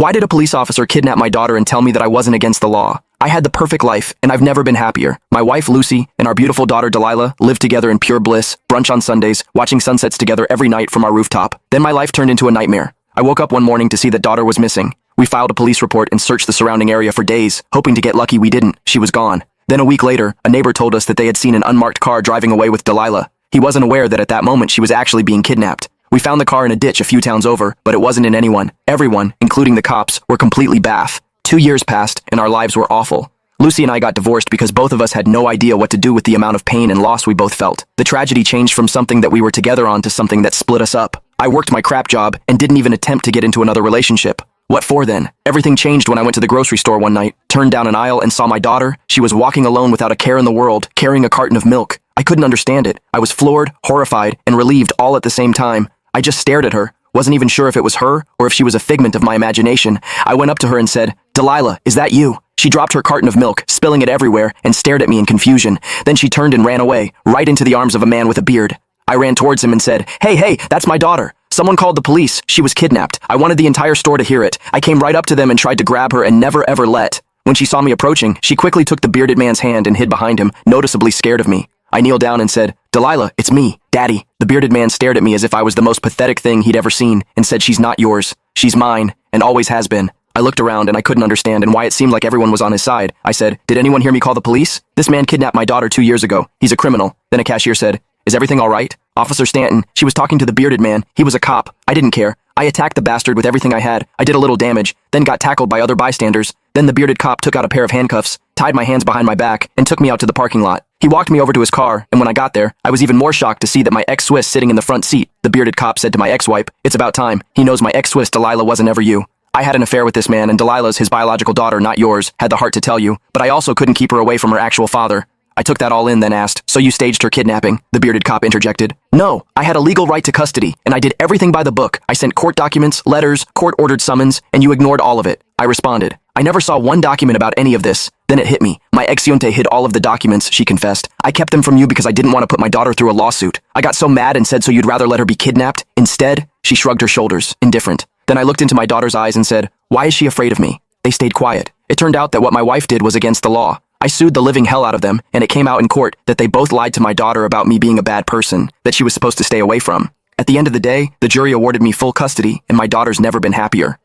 Why did a police officer kidnap my daughter and tell me that I wasn't against the law? I had the perfect life, and I've never been happier. My wife, Lucy, and our beautiful daughter, Delilah, lived together in pure bliss, brunch on Sundays, watching sunsets together every night from our rooftop. Then my life turned into a nightmare. I woke up one morning to see that daughter was missing. We filed a police report and searched the surrounding area for days, hoping to get lucky. We didn't. She was gone. Then a week later, a neighbor told us that they had seen an unmarked car driving away with Delilah. He wasn't aware that at that moment she was actually being kidnapped. We found the car in a ditch a few towns over, but it wasn't in anyone. Everyone, including the cops, were completely baff. 2 years passed, and our lives were awful. Lucy and I got divorced because both of us had no idea what to do with the amount of pain and loss we both felt. The tragedy changed from something that we were together on to something that split us up. I worked my crap job and didn't even attempt to get into another relationship. What for then? Everything changed when I went to the grocery store one night, turned down an aisle and saw my daughter. She was walking alone without a care in the world, carrying a carton of milk. I couldn't understand it. I was floored, horrified, and relieved all at the same time. I just stared at her, wasn't even sure if it was her or if she was a figment of my imagination. I went up to her and said, "Delilah, is that you?" She dropped her carton of milk, spilling it everywhere, and stared at me in confusion. Then she turned and ran away, right into the arms of a man with a beard. I ran towards him and said, Hey, that's my daughter. Someone called the police. She was kidnapped. I wanted the entire store to hear it. I came right up to them and tried to grab her and never ever let. When she saw me approaching, she quickly took the bearded man's hand and hid behind him, noticeably scared of me. I kneeled down and said, "Delilah, it's me, Daddy." The bearded man stared at me as if I was the most pathetic thing he'd ever seen and said, "She's not yours. She's mine, and always has been." I looked around and I couldn't understand and why it seemed like everyone was on his side. I said, "Did anyone hear me call the police? This man kidnapped my daughter 2 years ago. He's a criminal." Then a cashier said, "Is everything all right?" Officer Stanton, she was talking to the bearded man. He was a cop. I didn't care. I attacked the bastard with everything I had. I did a little damage, then got tackled by other bystanders. Then the bearded cop took out a pair of handcuffs, tied my hands behind my back, and took me out to the parking lot. He walked me over to his car, and when I got there, I was even more shocked to see that my ex-Swiss sitting in the front seat. The bearded cop said to my ex-wife, "It's about time. He knows my ex-Swiss Delilah wasn't ever you." I had an affair with this man, and Delilah's his biological daughter, not yours, had the heart to tell you, but I also couldn't keep her away from her actual father. I took that all in, then asked, "So you staged her kidnapping?" The bearded cop interjected. "No, I had a legal right to custody, and I did everything by the book. I sent court documents, letters, court-ordered summons, and you ignored all of it." I responded, "I never saw one document about any of this." Then it hit me. My ex-Yunte hid all of the documents, she confessed. "I kept them from you because I didn't want to put my daughter through a lawsuit. I got so mad and said, so you'd rather let her be kidnapped? Instead?" She shrugged her shoulders, indifferent. Then I looked into my daughter's eyes and said, "Why is she afraid of me?" They stayed quiet. It turned out that what my wife did was against the law. I sued the living hell out of them, and it came out in court that they both lied to my daughter about me being a bad person, that she was supposed to stay away from. At the end of the day, the jury awarded me full custody, and my daughter's never been happier.